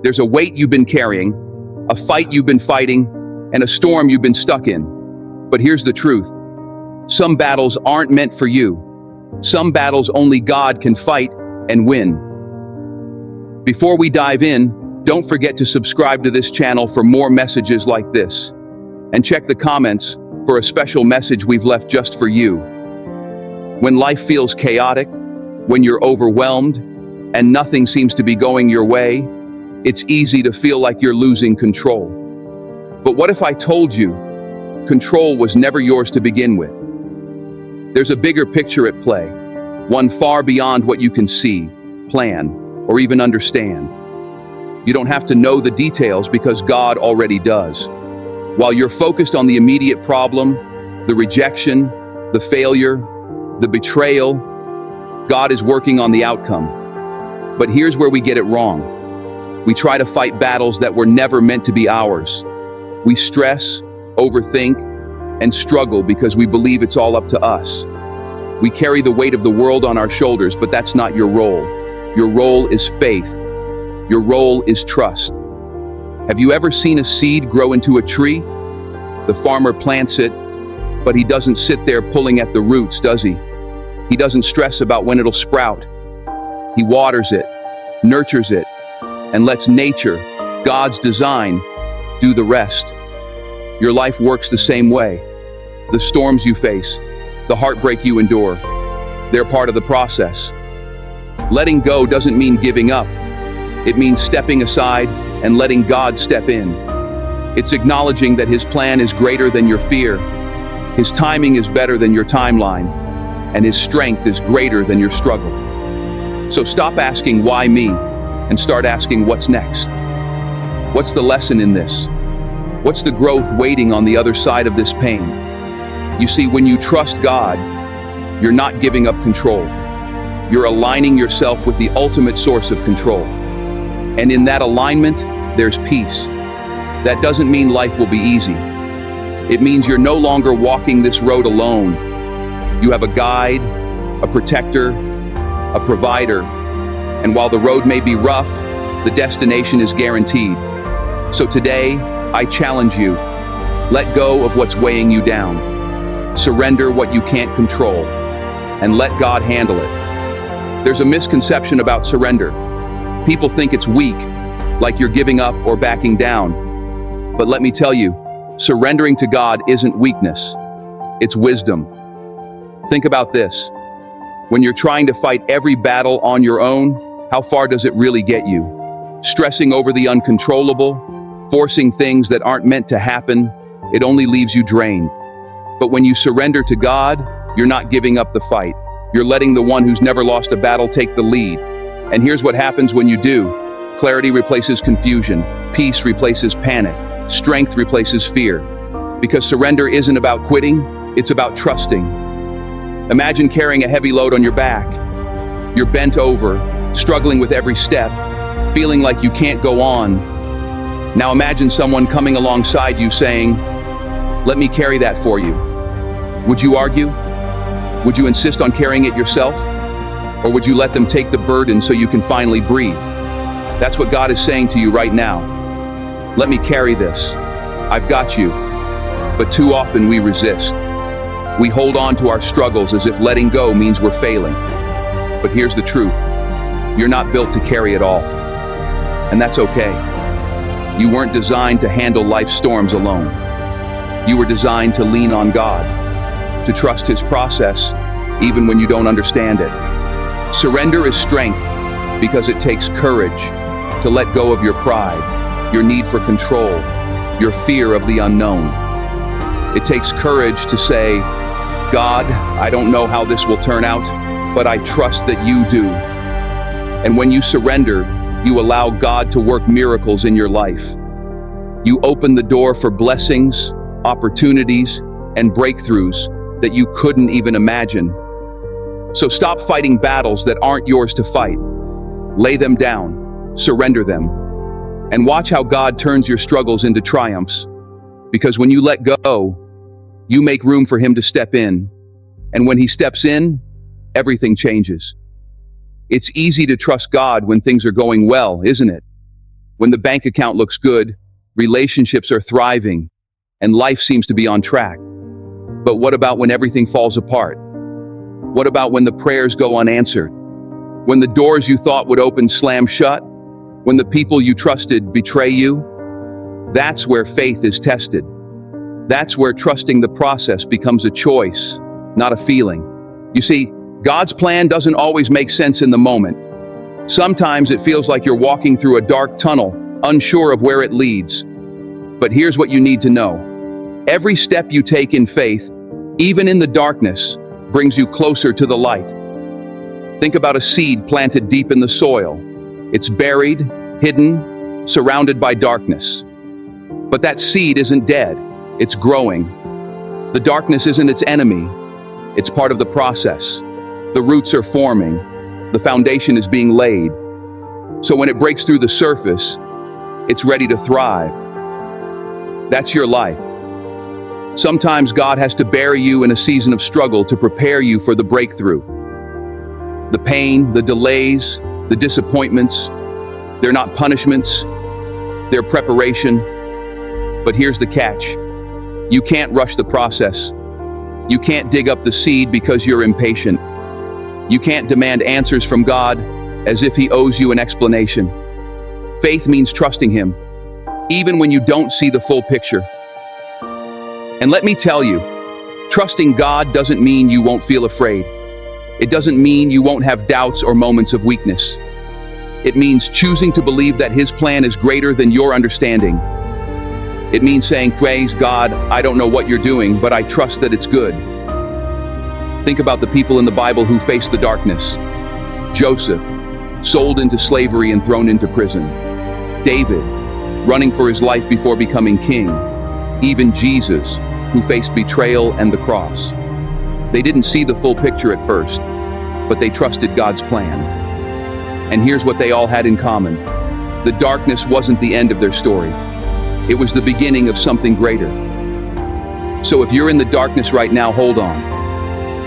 There's a weight you've been carrying, a fight you've been fighting, and a storm you've been stuck in. But here's the truth. Some battles aren't meant for you. Some battles only God can fight and win. Before we dive in, don't forget to subscribe to this channel for more messages like this. And check the comments for a special message we've left just for you. When life feels chaotic, when you're overwhelmed, and nothing seems to be going your way, it's easy to feel like you're losing control. But what if I told you, control was never yours to begin with? There's a bigger picture at play, one far beyond what you can see, plan, or even understand. You don't have to know the details because God already does. While you're focused on the immediate problem, the rejection, the failure, the betrayal, God is working on the outcome. But here's where we get it wrong. We try to fight battles that were never meant to be ours. We stress, overthink, and struggle because we believe it's all up to us. We carry the weight of the world on our shoulders, but that's not your role. Your role is faith. Your role is trust. Have you ever seen a seed grow into a tree? The farmer plants it, but he doesn't sit there pulling at the roots, does he? He doesn't stress about when it'll sprout. He waters it, nurtures it, and lets nature, God's design, do the rest. Your life works the same way. The storms you face, the heartbreak you endure, they're part of the process. Letting go doesn't mean giving up. It means stepping aside and letting God step in. It's acknowledging that His plan is greater than your fear, His timing is better than your timeline, and His strength is greater than your struggle. So stop asking, why me? And start asking, what's next? What's the lesson in this? What's the growth waiting on the other side of this pain? You see, when you trust God, you're not giving up control. You're aligning yourself with the ultimate source of control. And in that alignment, there's peace. That doesn't mean life will be easy. It means you're no longer walking this road alone. You have a guide, a protector, a provider. And while the road may be rough, the destination is guaranteed. So today, I challenge you. Let go of what's weighing you down. Surrender what you can't control, and let God handle it. There's a misconception about surrender. People think it's weak, like you're giving up or backing down. But let me tell you, surrendering to God isn't weakness. It's wisdom. Think about this. When you're trying to fight every battle on your own, how far does it really get you? Stressing over the uncontrollable, forcing things that aren't meant to happen, it only leaves you drained. But when you surrender to God, you're not giving up the fight. You're letting the one who's never lost a battle take the lead. And here's what happens when you do. Clarity replaces confusion. Peace replaces panic. Strength replaces fear. Because surrender isn't about quitting, it's about trusting. Imagine carrying a heavy load on your back. You're bent over, struggling with every step, feeling like you can't go on. Now imagine someone coming alongside you saying, "Let me carry that for you." Would you argue? Would you insist on carrying it yourself? Or would you let them take the burden so you can finally breathe? That's what God is saying to you right now. Let me carry this. I've got you. But too often we resist. We hold on to our struggles as if letting go means we're failing. But here's the truth. You're not built to carry it all. And that's okay. You weren't designed to handle life's storms alone. You were designed to lean on God, to trust His process, even when you don't understand it. Surrender is strength because it takes courage to let go of your pride, your need for control, your fear of the unknown. It takes courage to say, "God, I don't know how this will turn out, but I trust that you do." And when you surrender, you allow God to work miracles in your life. You open the door for blessings, opportunities, and breakthroughs that you couldn't even imagine. So stop fighting battles that aren't yours to fight. Lay them down, surrender them, and watch how God turns your struggles into triumphs. Because when you let go, you make room for Him to step in. And when He steps in, everything changes. It's easy to trust God when things are going well, isn't it? When the bank account looks good, relationships are thriving, and life seems to be on track. But what about when everything falls apart? What about when the prayers go unanswered? When the doors you thought would open slam shut? When the people you trusted betray you? That's where faith is tested. That's where trusting the process becomes a choice, not a feeling. You see, God's plan doesn't always make sense in the moment. Sometimes it feels like you're walking through a dark tunnel, unsure of where it leads. But here's what you need to know. Every step you take in faith, even in the darkness, brings you closer to the light. Think about a seed planted deep in the soil. It's buried, hidden, surrounded by darkness. But that seed isn't dead. It's growing. The darkness isn't its enemy. It's part of the process. The roots are forming. The foundation is being laid. So when it breaks through the surface, it's ready to thrive. That's your life. Sometimes God has to bury you in a season of struggle to prepare you for the breakthrough. The pain, the delays, the disappointments, they're not punishments, they're preparation. But here's the catch. You can't rush the process. You can't dig up the seed because you're impatient. You can't demand answers from God as if He owes you an explanation. Faith means trusting Him, even when you don't see the full picture. And let me tell you, trusting God doesn't mean you won't feel afraid. It doesn't mean you won't have doubts or moments of weakness. It means choosing to believe that His plan is greater than your understanding. It means saying, "Praise God, I don't know what you're doing, but I trust that it's good." Think about the people in the Bible who faced the darkness. Joseph, sold into slavery and thrown into prison. David, running for his life before becoming king. Even Jesus, who faced betrayal and the cross. They didn't see the full picture at first, but they trusted God's plan. And here's what they all had in common. The darkness wasn't the end of their story. It was the beginning of something greater. So if you're in the darkness right now, hold on.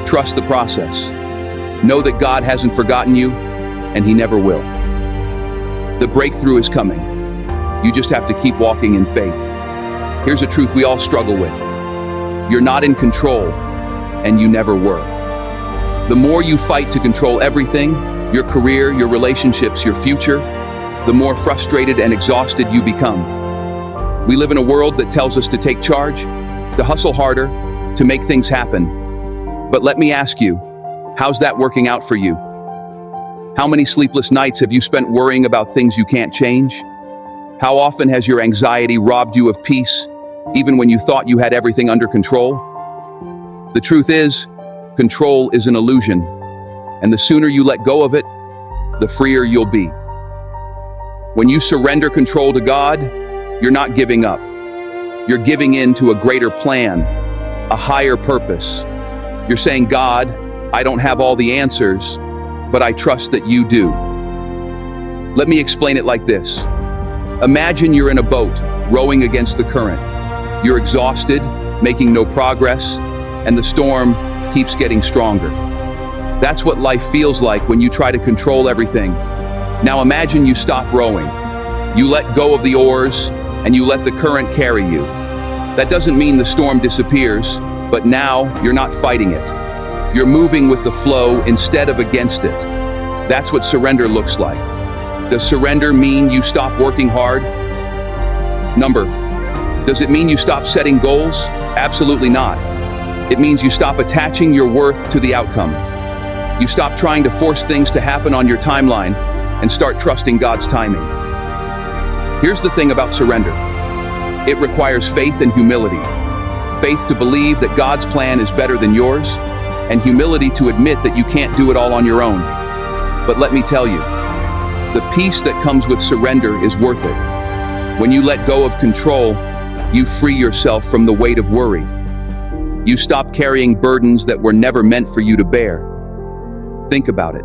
Trust the process. Know that God hasn't forgotten you, and He never will. The breakthrough is coming. You just have to keep walking in faith. Here's a truth we all struggle with. You're not in control, and you never were. The more you fight to control everything, your career, your relationships, your future, the more frustrated and exhausted you become. We live in a world that tells us to take charge, to hustle harder, to make things happen. But let me ask you, how's that working out for you? How many sleepless nights have you spent worrying about things you can't change? How often has your anxiety robbed you of peace, even when you thought you had everything under control? The truth is, control is an illusion, and the sooner you let go of it, the freer you'll be. When you surrender control to God, you're not giving up. You're giving in to a greater plan, a higher purpose. You're saying, "God, I don't have all the answers, but I trust that you do." Let me explain it like this. Imagine you're in a boat, rowing against the current. You're exhausted, making no progress, and the storm keeps getting stronger. That's what life feels like when you try to control everything. Now imagine you stop rowing. You let go of the oars, and you let the current carry you. That doesn't mean the storm disappears, but now you're not fighting it. You're moving with the flow instead of against it. That's what surrender looks like. Does surrender mean you stop working hard? Does it mean you stop setting goals? Absolutely not. It means you stop attaching your worth to the outcome. You stop trying to force things to happen on your timeline and start trusting God's timing. Here's the thing about surrender. It requires faith and humility. Faith to believe that God's plan is better than yours, and humility to admit that you can't do it all on your own. But let me tell you, the peace that comes with surrender is worth it. When you let go of control, you free yourself from the weight of worry. You stop carrying burdens that were never meant for you to bear. Think about it.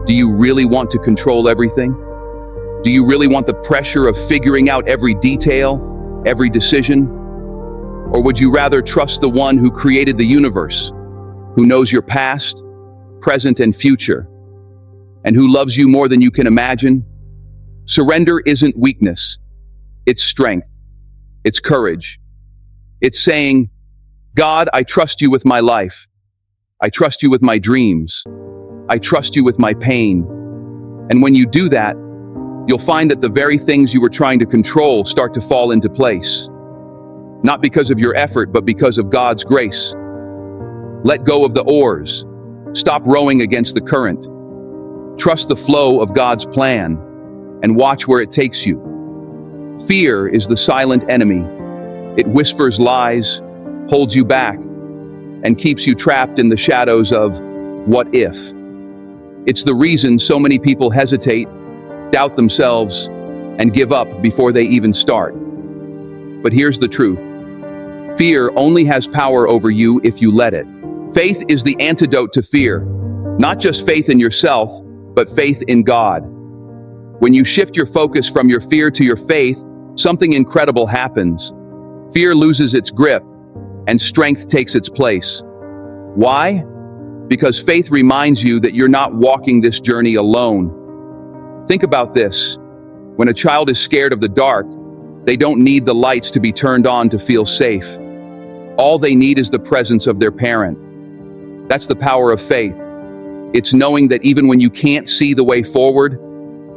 Do you really want to control everything? Do you really want the pressure of figuring out every detail, every decision? Or would you rather trust the one who created the universe, who knows your past, present, and future, and who loves you more than you can imagine? Surrender isn't weakness. It's strength. It's courage. It's saying, God, I trust you with my life. I trust you with my dreams. I trust you with my pain. And when you do that, you'll find that the very things you were trying to control start to fall into place. Not because of your effort, but because of God's grace. Let go of the oars. Stop rowing against the current. Trust the flow of God's plan and watch where it takes you. Fear is the silent enemy. It whispers lies, holds you back, and keeps you trapped in the shadows of what if. It's the reason so many people hesitate, doubt themselves, and give up before they even start. But here's the truth. Fear only has power over you if you let it. Faith is the antidote to fear. Not just faith in yourself, but faith in God. When you shift your focus from your fear to your faith, something incredible happens. Fear loses its grip, and strength takes its place. Why? Because faith reminds you that you're not walking this journey alone. Think about this. When a child is scared of the dark, they don't need the lights to be turned on to feel safe. All they need is the presence of their parent. That's the power of faith. It's knowing that even when you can't see the way forward,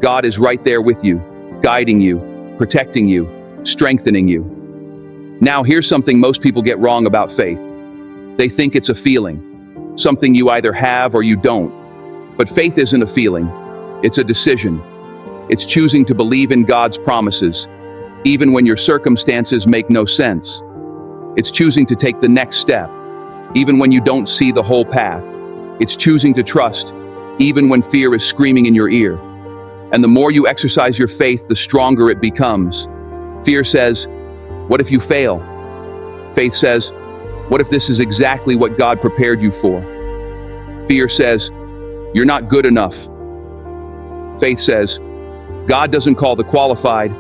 God is right there with you, guiding you, protecting you, strengthening you. Now, here's something most people get wrong about faith. They think it's a feeling, something you either have or you don't. But faith isn't a feeling, it's a decision. It's choosing to believe in God's promises, even when your circumstances make no sense. It's choosing to take the next step, even when you don't see the whole path. It's choosing to trust, even when fear is screaming in your ear. And the more you exercise your faith, the stronger it becomes. Fear says, what if you fail? Faith says, what if this is exactly what God prepared you for? Fear says, you're not good enough. Faith says, God doesn't call the qualified,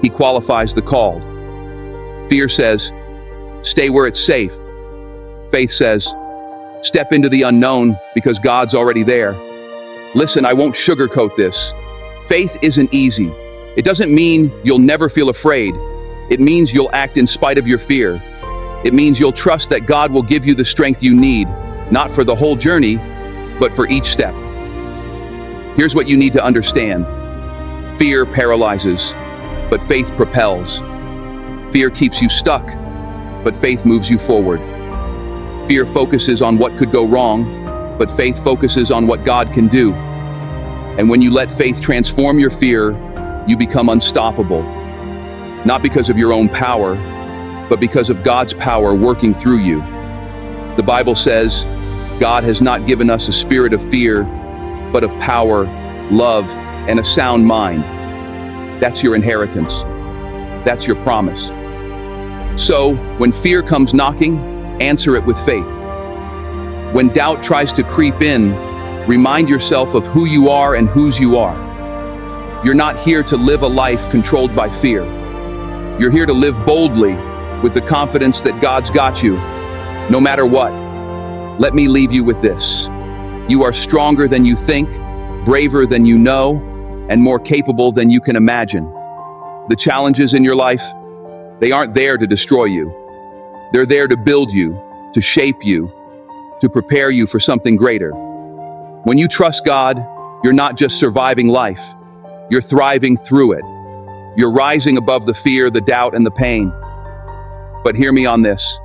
He qualifies the called. Fear says, stay where it's safe. Faith says, step into the unknown because God's already there. Listen, I won't sugarcoat this. Faith isn't easy. It doesn't mean you'll never feel afraid. It means you'll act in spite of your fear. It means you'll trust that God will give you the strength you need, not for the whole journey, but for each step. Here's what you need to understand. Fear paralyzes, but faith propels. Fear keeps you stuck, but faith moves you forward. Fear focuses on what could go wrong, but faith focuses on what God can do. And when you let faith transform your fear, you become unstoppable. Not because of your own power, but because of God's power working through you. The Bible says, God has not given us a spirit of fear, but of power, love, and a sound mind. That's your inheritance. That's your promise. So, when fear comes knocking, answer it with faith. When doubt tries to creep in, remind yourself of who you are and whose you are. You're not here to live a life controlled by fear. You're here to live boldly with the confidence that God's got you, no matter what. Let me leave you with this. You are stronger than you think, braver than you know, and more capable than you can imagine. The challenges in your life, they aren't there to destroy you. They're there to build you, to shape you, to prepare you for something greater. When you trust God, you're not just surviving life, you're thriving through it. You're rising above the fear, the doubt, and the pain. But hear me on this.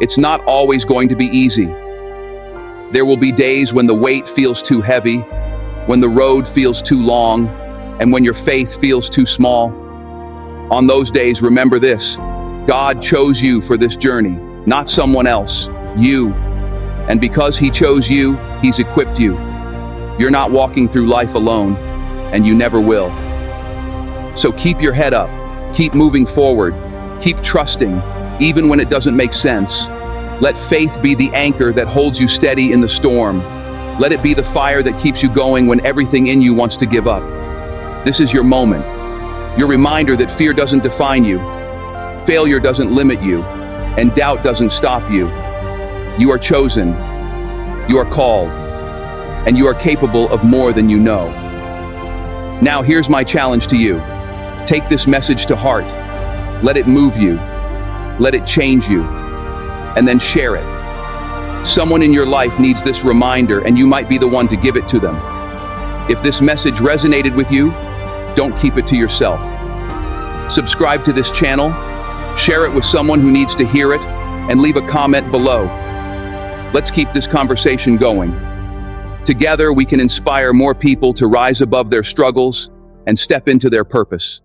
It's not always going to be easy. There will be days when the weight feels too heavy, when the road feels too long, and when your faith feels too small. On those days, remember this. God chose you for this journey, not someone else, you. And because He chose you, He's equipped you. You're not walking through life alone, and you never will. So keep your head up, keep moving forward, keep trusting, even when it doesn't make sense. Let faith be the anchor that holds you steady in the storm. Let it be the fire that keeps you going when everything in you wants to give up. This is your moment, your reminder that fear doesn't define you, failure doesn't limit you, and doubt doesn't stop you. You are chosen, you are called, and you are capable of more than you know. Now here's my challenge to you. Take this message to heart. Let it move you. Let it change you. And then share it. Someone in your life needs this reminder, and you might be the one to give it to them. If this message resonated with you, don't keep it to yourself. Subscribe to this channel, share it with someone who needs to hear it, and leave a comment below. Let's keep this conversation going. Together, we can inspire more people to rise above their struggles and step into their purpose.